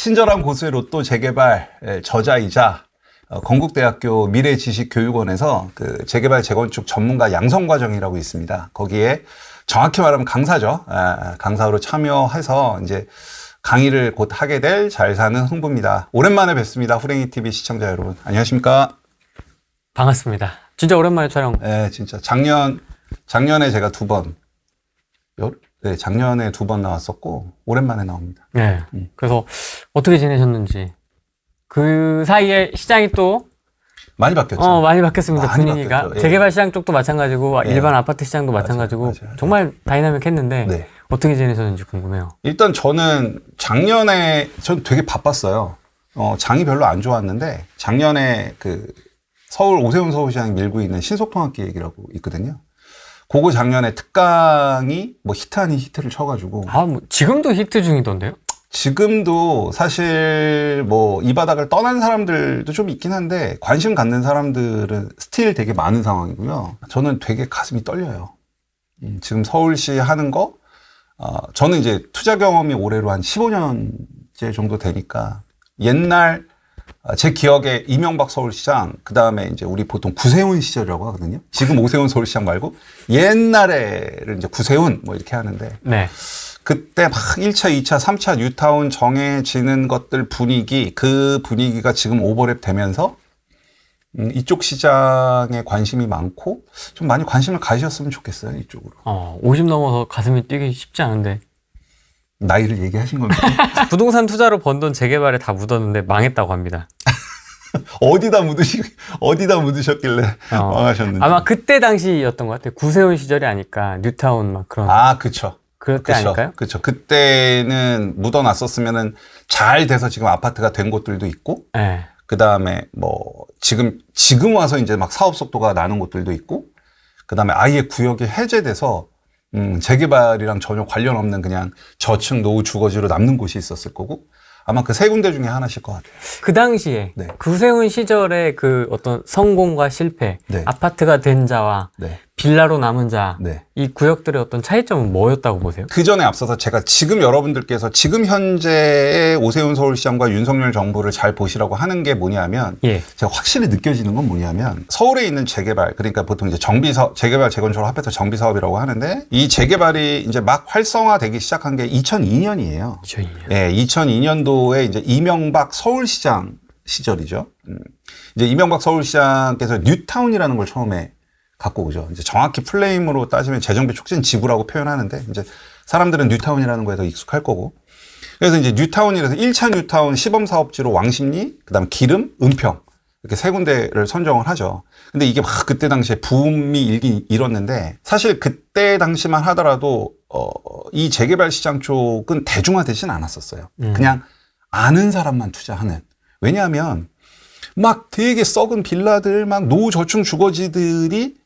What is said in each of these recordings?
친절한 고수의 로또 재개발 저자이자 건국대학교 미래지식교육원에서 그 재개발 재건축 전문가 양성과정이라고 있습니다. 거기에 정확히 말하면 강사죠. 강사로 참여해서 이제 강의를 곧 하게 될 잘 사는 흥부입니다. 오랜만에 뵙습니다. 후랭이TV 시청자 여러분. 안녕하십니까? 반갑습니다. 진짜 오랜만에 촬영. 네, 진짜 작년에 제가 작년에 2번 나왔었고 오랜만에 나옵니다. 네. 그래서 어떻게 지내셨는지. 그 사이에 시장이 또 많이 바뀌었죠. 많이 바뀌었습니다. 많이 분위기가. 바뀌었죠. 예. 재개발 시장 쪽도 마찬가지고 예. 일반 아파트 시장도 마찬가지고 맞아요. 정말 다이나믹했는데 네. 어떻게 지내셨는지 궁금해요. 일단 저는 작년에 전 되게 바빴어요. 장이 별로 안 좋았는데 작년에 그 서울 오세훈 서울시장이 밀고 있는 신속통합기획이라고 있거든요. 그거 작년에 특강이 뭐 히트 아닌 히트를 쳐가지고 뭐 지금도 히트 중이던데요? 지금도 사실 뭐 이 바닥을 떠난 사람들도 좀 있긴 한데 관심 갖는 사람들은 스틸 되게 많은 상황이고요. 저는 되게 가슴이 떨려요. 지금 서울시 하는 거 저는 이제 투자 경험이 올해로 한 15년째 정도 되니까 옛날 제 기억에 이명박 서울시장, 그 다음에 이제 우리 보통 구세훈 시절이라고 하거든요. 지금 오세훈 서울시장 말고 옛날에를 이제 구세훈 뭐 이렇게 하는데. 네. 그때 막 1차, 2차, 3차 뉴타운 정해지는 것들 분위기, 그 분위기가 지금 오버랩 되면서 이쪽 시장에 관심이 많고 좀 많이 관심을 가지셨으면 좋겠어요, 이쪽으로. 50 넘어서 가슴이 뛰기 쉽지 않은데. 나이를 얘기하신 겁니다. 부동산 투자로 번 돈 재개발에 다 묻었는데 망했다고 합니다. 어디다 묻으셨길래 망하셨는지. 아마 그때 당시였던 것 같아요. 구세훈 시절이 아니까 뉴타운 막 그런. 그쵸. 그럴 때 아닐까요? 그쵸. 그때는 묻어놨었으면은 잘 돼서 지금 아파트가 된 곳들도 있고, 네. 그 다음에 뭐, 지금 와서 이제 막 사업 속도가 나는 곳들도 있고, 그 다음에 아예 구역이 해제돼서, 재개발이랑 전혀 관련 없는 그냥 저층 노후 주거지로 남는 곳이 있었을 거고, 아마 그 세 군데 중에 하나실 것 같아요. 그 당시에 네. 구세훈 시절의 그 어떤 성공과 실패, 네. 아파트가 된 자와 네. 빌라로 남은 자, 네. 이 구역들의 어떤 차이점은 뭐였다고 보세요? 그 전에 앞서서 제가 지금 여러분들께서 지금 현재의 오세훈 서울시장과 윤석열 정부를 잘 보시라고 하는 게 뭐냐면, 예. 제가 확실히 느껴지는 건 뭐냐면, 서울에 있는 재개발, 그러니까 보통 이제 재개발 재건축을 합해서 정비사업이라고 하는데, 이 재개발이 이제 막 활성화되기 시작한 게 2002년이에요. 2002년. 네, 2002년도에 이제 이명박 서울시장 시절이죠. 이제 이명박 서울시장께서 뉴타운이라는 걸 처음에 갖고 오죠. 이제 정확히 플레임으로 따지면 재정비 촉진 지구라고 표현하는데, 이제 사람들은 뉴타운이라는 거에 더 익숙할 거고. 그래서 이제 뉴타운이라서 1차 뉴타운 시범사업지로 왕십리, 그 다음 기름, 은평. 이렇게 세 군데를 선정을 하죠. 근데 이게 막 그때 당시에 붐이 일긴 일었는데, 사실 그때 당시만 하더라도, 이 재개발 시장 쪽은 대중화되진 않았었어요. 그냥 아는 사람만 투자하는. 왜냐하면 막 되게 썩은 빌라들, 막 노저층 주거지들이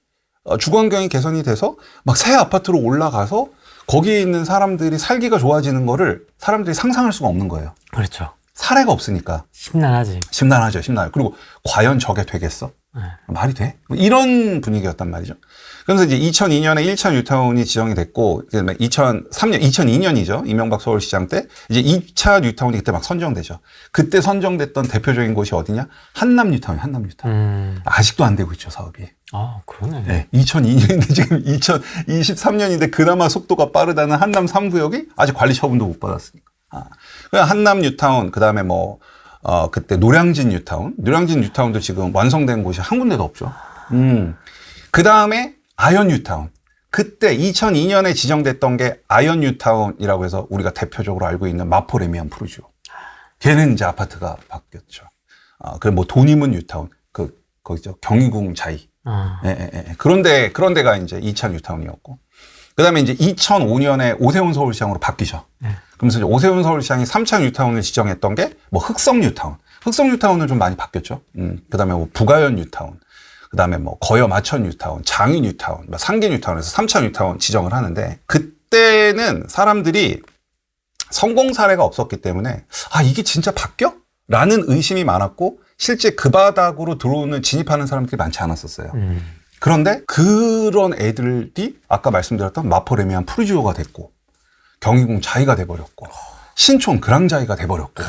주거 환경이 개선이 돼서 막 새 아파트로 올라가서 거기에 있는 사람들이 살기가 좋아지는 거를 사람들이 상상할 수가 없는 거예요. 그렇죠. 사례가 없으니까. 심란하지. 심란하죠. 그리고 과연 저게 되겠어? 네. 말이 돼? 이런 분위기였단 말이죠. 그래서 이제 2002년에 1차 뉴타운이 지정이 됐고, 2002년이죠. 이명박 서울시장 때. 이제 2차 뉴타운이 그때 막 선정되죠. 그때 선정됐던 대표적인 곳이 어디냐? 한남 뉴타운. 아직도 안 되고 있죠, 사업이. 그러네. 네, 2002년인데 지금 2023년인데 그나마 속도가 빠르다는 한남 3구역이 아직 관리 처분도 못 받았으니까. 한남 뉴타운, 그 다음에 그때 노량진 뉴타운도 지금 완성된 곳이 한 군데도 없죠. 그 다음에 아현 뉴타운. 그때 2002년에 지정됐던 게 아현 뉴타운이라고 해서 우리가 대표적으로 알고 있는 마포 레미안 푸르지오. 걔는 이제 아파트가 바뀌었죠. 그리고 뭐 돈이문 뉴타운. 거기죠. 경희궁 자이. 그런 데가 이제 2차 뉴타운이었고. 그 다음에 이제 2005년에 오세훈 서울시장으로 바뀌죠. 그러면서 이제 오세훈 서울시장이 3차 뉴타운을 지정했던 게 뭐 흑성 뉴타운은 좀 많이 바뀌었죠. 그 다음에 뭐 부가현 뉴타운, 그 다음에 뭐 거여 마천 뉴타운, 장위 뉴타운, 상기 뉴타운에서 3차 뉴타운 지정을 하는데, 그때는 사람들이 성공 사례가 없었기 때문에 이게 진짜 바뀌어? 라는 의심이 많았고, 실제 그 바닥으로 진입하는 사람들이 많지 않았었어요. 그런데 그런 애들이 아까 말씀드렸던 마포레미안 푸르지오가 됐고, 경희궁 자이가 돼버렸고, 신촌 그랑자이가 돼버렸고,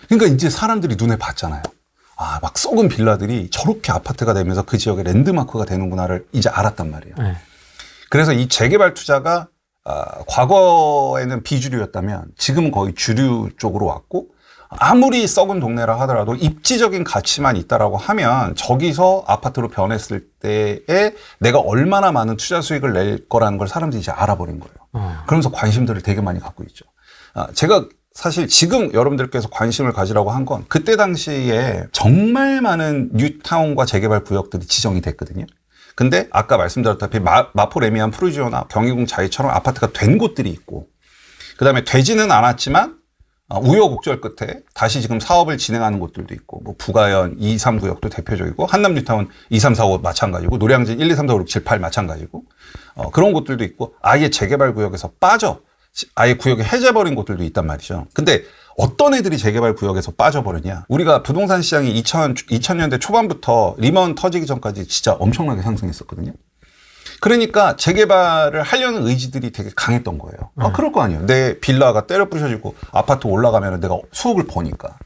그러니까 이제 사람들이 눈에 봤잖아요. 아, 막 썩은 빌라들이 저렇게 아파트가 되면서 그 지역의 랜드마크가 되는구나를 이제 알았단 말이에요. 네. 그래서 이 재개발 투자가 과거에는 비주류였다면 지금은 거의 주류 쪽으로 왔고, 아무리 썩은 동네라 하더라도 입지적인 가치만 있다라고 하면 저기서 아파트로 변했을 때에 내가 얼마나 많은 투자 수익을 낼 거라는 걸 사람들이 이제 알아버린 거예요. 그러면서 관심들을 되게 많이 갖고 있죠. 제가 사실 지금 여러분들께서 관심을 가지라고 한 건 그때 당시에 정말 많은 뉴타운과 재개발 구역들이 지정이 됐거든요. 근데 아까 말씀드렸다시피 마포 레미안 프루지오나 경희궁 자이처럼 아파트가 된 곳들이 있고, 그 다음에 되지는 않았지만 우여곡절 끝에 다시 지금 사업을 진행하는 곳들도 있고, 뭐 부가현 2, 3구역도 대표적이고, 한남 뉴타운 2, 3, 4, 5 마찬가지고, 노량진 1, 2, 3, 4, 5, 6, 7, 8 마찬가지고, 그런 곳들도 있고, 아예 재개발 구역에서 빠져 아예 구역이 해제버린 곳들도 있단 말이죠. 근데 어떤 애들이 재개발 구역에서 빠져버렸냐? 우리가 부동산 시장이 2000년대 초반부터 리먼 터지기 전까지 진짜 엄청나게 상승했었거든요. 그러니까 재개발을 하려는 의지들이 되게 강했던 거예요. 그럴 거 아니에요. 내 빌라가 때려 부셔지고 아파트 올라가면 내가 수억을 버니까.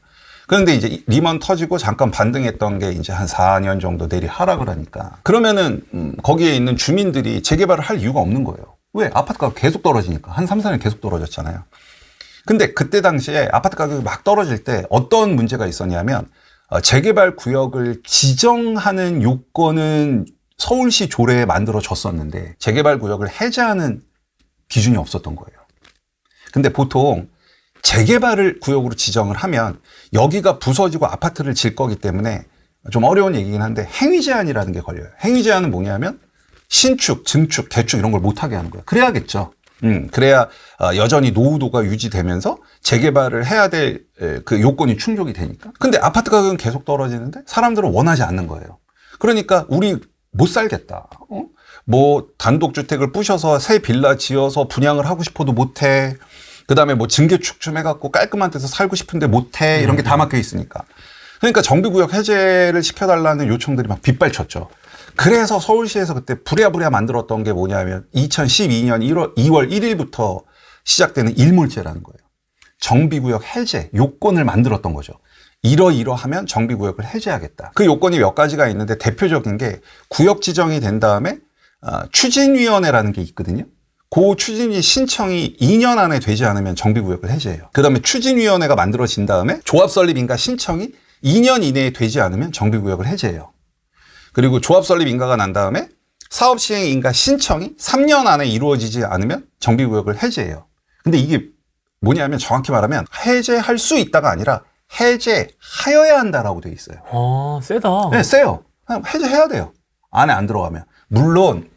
그런데 이제 리먼 터지고 잠깐 반등했던 게 이제 한 4년 정도 내리 하락을 하니까. 그러면은 거기에 있는 주민들이 재개발을 할 이유가 없는 거예요. 왜? 아파트가 계속 떨어지니까. 한 3, 4년 계속 떨어졌잖아요. 근데 그때 당시에 아파트 가격이 막 떨어질 때 어떤 문제가 있었냐면, 재개발 구역을 지정하는 요건은 서울시 조례에 만들어졌었는데 재개발 구역을 해제하는 기준이 없었던 거예요. 근데 보통 재개발을 구역으로 지정을 하면 여기가 부서지고 아파트를 질 거기 때문에 좀 어려운 얘기긴 한데 행위 제한이라는 게 걸려요. 행위 제한은 뭐냐면 신축, 증축, 개축 이런 걸 못하게 하는 거예요. 그래야겠죠. 그래야 여전히 노후도가 유지되면서 재개발을 해야 될 그 요건이 충족이 되니까. 근데 아파트 가격은 계속 떨어지는데 사람들은 원하지 않는 거예요. 그러니까 우리 못 살겠다. 뭐 단독주택을 부셔서 새 빌라 지어서 분양을 하고 싶어도 못해. 그 다음에 뭐 증개축 좀 해갖고 깔끔한 데서 살고 싶은데 못해. 이런 게 다 막혀 있으니까. 그러니까 정비구역 해제를 시켜달라는 요청들이 막 빗발쳤죠. 그래서 서울시에서 그때 부랴부랴 만들었던 게 뭐냐면 2012년 2월 1일부터 시작되는 일몰제라는 거예요. 정비구역 해제 요건을 만들었던 거죠. 이러하면 정비구역을 해제하겠다. 그 요건이 몇 가지가 있는데 대표적인 게 구역 지정이 된 다음에 추진위원회라는 게 있거든요. 그 추진위 신청이 2년 안에 되지 않으면 정비구역을 해제해요. 그 다음에 추진위원회가 만들어진 다음에 조합 설립 인가 신청이 2년 이내에 되지 않으면 정비구역을 해제해요. 그리고 조합 설립 인가가 난 다음에 사업 시행 인가 신청이 3년 안에 이루어지지 않으면 정비구역을 해제해요. 근데 이게 뭐냐면 정확히 말하면 해제할 수 있다가 아니라 해제하여야 한다라고 돼 있어요. 세다. 네, 세요. 그냥 해제해야 돼요. 안에 안 들어가면. 물론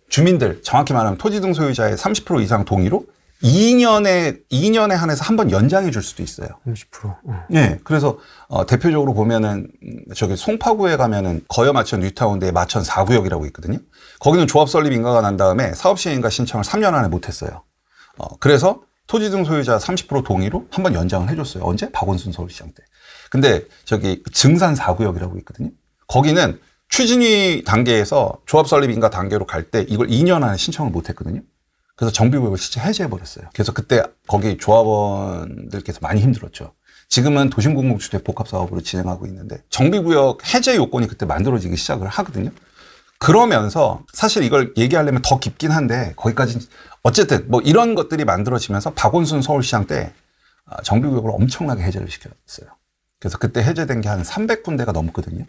주민들, 정확히 말하면 토지 등 소유자의 30% 이상 동의로 2년에 한해서 한 번 연장해 줄 수도 있어요. 30%. 네, 그래서 대표적으로 보면은 저기 송파구에 가면은 거여마천 뉴타운대에 마천 4구역이라고 있거든요. 거기는 조합 설립 인가가 난 다음에 사업 시행 인가 신청을 3년 안에 못 했어요. 그래서 토지 등 소유자 30% 동의로 한 번 연장을 해줬어요. 언제? 박원순 서울시장 때. 근데 저기 증산 4구역이라고 있거든요. 거기는 추진위 단계에서 조합 설립 인가 단계로 갈 때 이걸 2년 안에 신청을 못 했거든요. 그래서 정비구역을 진짜 해제해버렸어요. 그래서 그때 거기 조합원들께서 많이 힘들었죠. 지금은 도심공공주택 복합사업으로 진행하고 있는데 정비구역 해제 요건이 그때 만들어지기 시작을 하거든요. 그러면서 사실 이걸 얘기하려면 더 깊긴 한데 거기까지 어쨌든 뭐 이런 것들이 만들어지면서 박원순 서울시장 때 정비구역을 엄청나게 해제를 시켰어요. 그래서 그때 해제된 게 한 300군데가 넘거든요.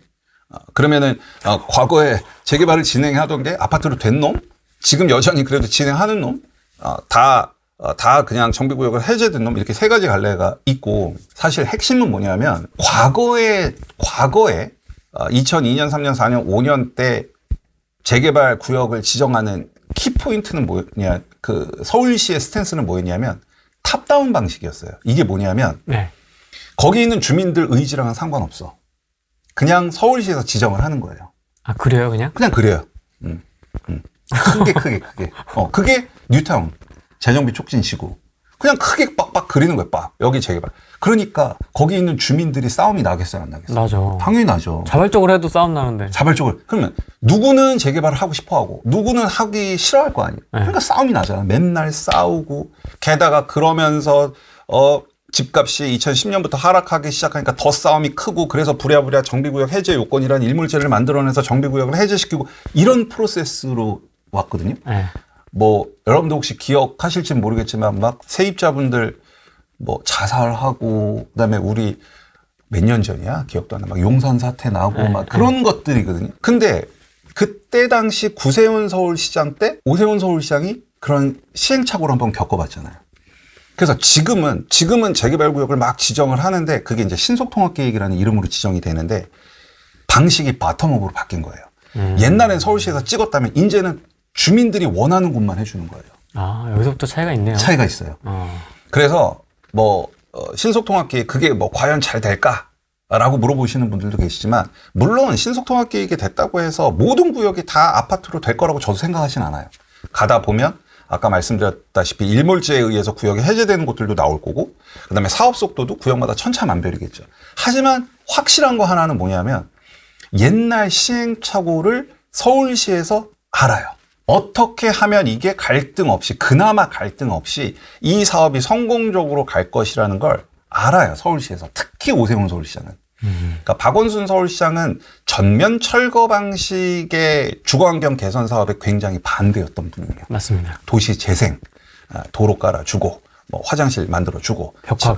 그러면은 과거에 재개발을 진행하던 게 아파트로 된 놈, 지금 여전히 그래도 진행하는 놈, 다 그냥 정비구역을 해제된 놈, 이렇게 세 가지 갈래가 있고, 사실 핵심은 뭐냐면 과거에 2002년, 3년, 4년, 5년 때 재개발 구역을 지정하는 키포인트는 뭐냐, 그 서울시의 스탠스는 뭐였냐면 탑다운 방식이었어요. 이게 뭐냐면 네. 거기 있는 주민들 의지랑은 상관없어. 그냥 서울시에서 지정을 하는 거예요. 아, 그래요, 그냥? 그냥 그래요. 크게. 그게 뉴타운 재정비 촉진시고 그냥 크게 빡빡 그리는 거예요. 빡. 여기 재개발. 그러니까 거기 있는 주민들이 싸움이 나겠어요, 안 나겠어요? 나죠. 당연히 나죠. 자발적으로 해도 싸움 나는데. 자발적으로. 그러면 누구는 재개발을 하고 싶어 하고 누구는 하기 싫어할 거 아니에요. 그러니까 싸움이 나잖아. 맨날 싸우고 게다가 그러면서 집값이 2010년부터 하락하기 시작하니까 더 싸움이 크고 그래서 부랴부랴 정비구역 해제 요건이라는 일몰제를 만들어내서 정비구역을 해제시키고 이런 프로세스로 왔거든요. 네. 뭐 여러분도 혹시 기억하실지 모르겠지만 막 세입자분들 뭐 자살하고 그다음에 우리 몇 년 전이야 기억도 안 나. 막 용산 사태 나고 막 그런 것들이거든요. 근데 그때 당시 구세훈 서울시장 때 오세훈 서울시장이 그런 시행착오를 한번 겪어봤잖아요. 그래서 지금은 재개발구역을 막 지정을 하는데 그게 이제 신속통합계획이라는 이름으로 지정이 되는데 방식이 바텀업으로 바뀐 거예요. 옛날엔 서울시에서 찍었다면 이제는 주민들이 원하는 곳만 해주는 거예요. 아, 여기서부터 차이가 있네요. 차이가 있어요. 그래서 뭐 신속통합계획 그게 뭐 과연 잘 될까라고 물어보시는 분들도 계시지만 물론 신속통합계획이 됐다고 해서 모든 구역이 다 아파트로 될 거라고 저도 생각하진 않아요. 가다 보면 아까 말씀드렸다시피 일몰제에 의해서 구역이 해제되는 곳들도 나올 거고 그다음에 사업 속도도 구역마다 천차만별이겠죠. 하지만 확실한 거 하나는 뭐냐면 옛날 시행착오를 서울시에서 알아요. 어떻게 하면 이게 갈등 없이 그나마 갈등 없이 이 사업이 성공적으로 갈 것이라는 걸 알아요. 서울시에서. 특히 오세훈 서울시장은. 그러니까 박원순 서울시장은 전면 철거 방식의 주거환경 개선 사업에 굉장히 반대였던 분이에요. 맞습니다. 도시 재생, 도로 깔아주고, 뭐 화장실 만들어주고, 벽화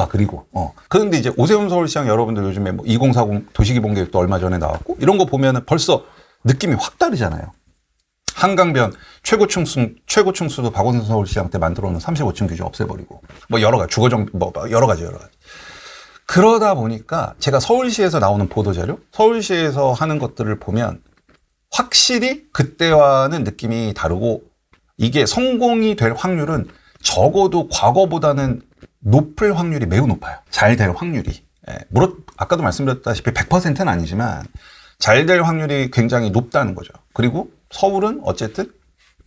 그리고. 그런데 이제 오세훈 서울시장 여러분들 요즘에 뭐 2040 도시기본계획도 얼마 전에 나왔고 이런 거 보면은 벌써 느낌이 확 다르잖아요. 한강변 최고층수도 박원순 서울시장 때 만들어놓은 35층 규제 없애버리고, 뭐 여러 가지 여러 가지. 그러다 보니까 제가 서울시에서 나오는 보도자료, 서울시에서 하는 것들을 보면 확실히 그때와는 느낌이 다르고 이게 성공이 될 확률은 적어도 과거보다는 높을 확률이 매우 높아요. 잘 될 확률이. 물론 아까도 말씀드렸다시피 100%는 아니지만 잘 될 확률이 굉장히 높다는 거죠. 그리고 서울은 어쨌든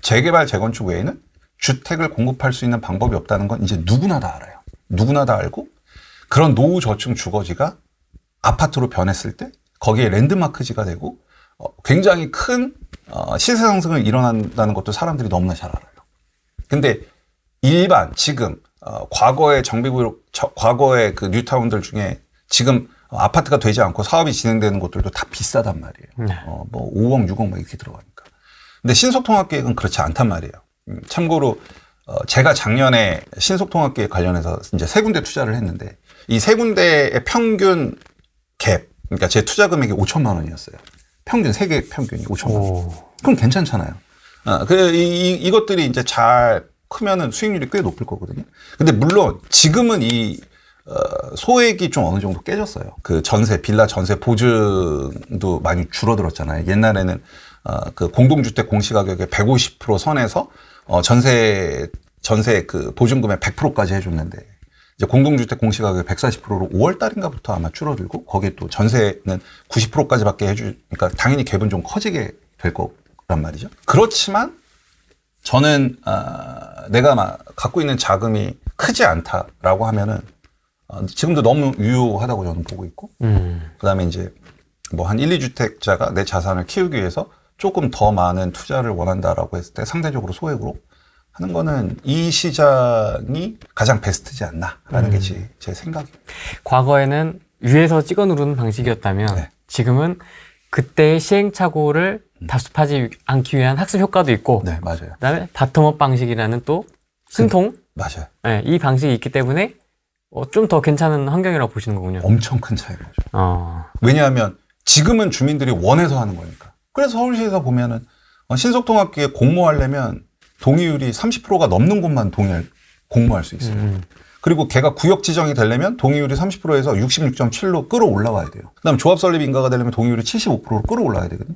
재개발, 재건축 외에는 주택을 공급할 수 있는 방법이 없다는 건 이제 누구나 다 알아요. 누구나 다 알고 그런 노후저층 주거지가 아파트로 변했을 때 거기에 랜드마크지가 되고 굉장히 큰 시세 상승을 일어난다는 것도 사람들이 너무나 잘 알아요. 근데 일반 지금 과거의 정비구역, 과거의 그 뉴타운들 중에 지금 아파트가 되지 않고 사업이 진행되는 곳들도 다 비싸단 말이에요. 네. 뭐 5억, 6억 막 이렇게 들어가니까. 근데 신속통합계획은 그렇지 않단 말이에요. 참고로 제가 작년에 신속통합계획 관련해서 이제 3군데 투자를 했는데 이 3군데의 평균 갭, 그러니까 제 투자 금액이 5천만 원이었어요. 평균, 3개 평균이 5천만 원. 그럼 괜찮잖아요. 이것들이 이제 잘 크면은 수익률이 꽤 높을 거거든요. 근데 물론 지금은 이 소액이 좀 어느 정도 깨졌어요. 그 빌라 전세 보증도 많이 줄어들었잖아요. 옛날에는 그 공동주택 공시가격의 150% 선에서 전세 그 보증금의 100%까지 해줬는데 이제 공동주택 공시가격의 140%로 5월 달인가부터 아마 줄어들고 거기에 또 전세는 90%까지밖에 해주니까 당연히 갭은 좀 커지게 될 거란 말이죠. 그렇지만 저는 내가 갖고 있는 자금이 크지 않다라고 하면은 지금도 너무 유효하다고 저는 보고 있고 그다음에 이제 뭐 한 1, 2주택자가 내 자산을 키우기 위해서 조금 더 많은 투자를 원한다라고 했을 때 상대적으로 소액으로 하는 거는 이 시장이 가장 베스트지 않나라는 게 제 생각이에요. 과거에는 위에서 찍어 누르는 방식이었다면 네. 지금은 그때의 시행착오를 답습하지 않기 위한 학습 효과도 있고 네, 맞아요. 그다음에 바텀업 방식이라는 또 승통 맞아요. 네, 이 방식이 있기 때문에 좀 더 괜찮은 환경이라고 보시는 거군요. 엄청 큰 차이가 나죠. 왜냐하면 지금은 주민들이 원해서 하는 거니까. 그래서 서울시에서 보면은 신속통합계획 공모하려면 동의율이 30%가 넘는 곳만 공모할 수 있어요. 그리고 걔가 구역 지정이 되려면 동의율이 30%에서 66.7로 끌어올라와야 돼요. 그다음 조합 설립 인가가 되려면 동의율이 75%로 끌어올라야 되거든요.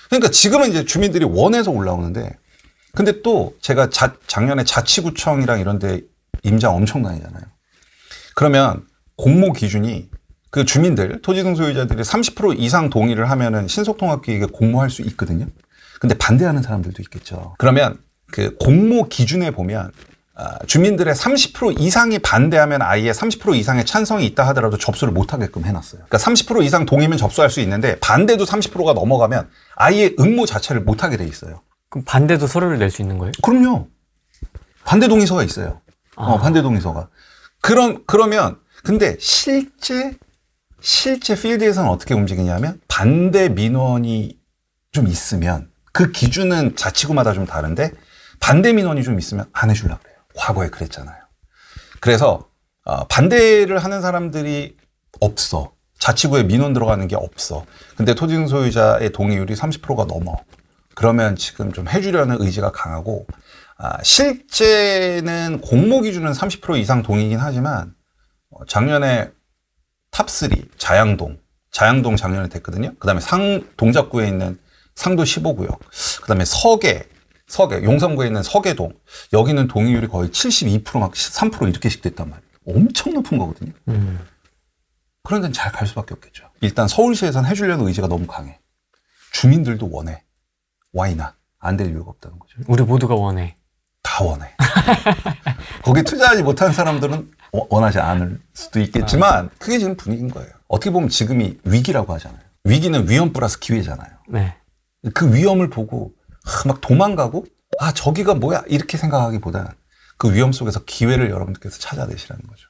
그러니까 지금은 이제 주민들이 원해서 올라오는데 근데 또 제가 작년에 자치구청이랑 이런 데 임장 엄청 다니잖아요. 그러면 공모 기준이 그 주민들, 토지등 소유자들이 30% 이상 동의를 하면은 신속통합계획에 공모할 수 있거든요. 근데 반대하는 사람들도 있겠죠. 그러면 그 공모 기준에 보면 주민들의 30% 이상이 반대하면 아예 30% 이상의 찬성이 있다 하더라도 접수를 못하게끔 해놨어요. 그러니까 30% 이상 동의면 접수할 수 있는데 반대도 30%가 넘어가면 아예 응모 자체를 못하게 돼 있어요. 그럼 반대도 서류를 낼 수 있는 거예요? 그럼요. 반대 동의서가 있어요. 반대 동의서가. 그러면 근데 실제 필드에서는 어떻게 움직이냐면 반대 민원이 좀 있으면 그 기준은 자치구마다 좀 다른데 반대 민원이 좀 있으면 안 해주려고 그래요. 과거에 그랬잖아요. 그래서 반대를 하는 사람들이 없어. 자치구에 민원 들어가는 게 없어. 근데 토지 소유자의 동의율이 30%가 넘어. 그러면 지금 좀 해주려는 의지가 강하고 실제는 공모 기준은 30% 이상 동의긴 하지만 작년에 탑3 자양동 작년에 됐거든요. 그 다음에 동작구에 있는 상도 15구역, 그 다음에 서계 용산구에 있는 서계동, 여기는 동의율이 거의 72% 막 3% 이렇게씩 됐단 말이에요. 엄청 높은 거거든요. 그런 데는 잘 갈 수밖에 없겠죠. 일단 서울시에서는 해주려는 의지가 너무 강해. 주민들도 원해. 와이나 안 될 이유가 없다는 거죠. 우리 모두가 원해. 다 원해. 거기 투자하지 못한 사람들은 원하지 않을 수도 있겠지만 그게 지금 분위기인 거예요. 어떻게 보면 지금이 위기라고 하잖아요. 위기는 위험 플러스 기회잖아요. 네. 그 위험을 보고 막 도망가고 저기가 뭐야 이렇게 생각하기보다는 그 위험 속에서 기회를 여러분들께서 찾아내시라는 거죠.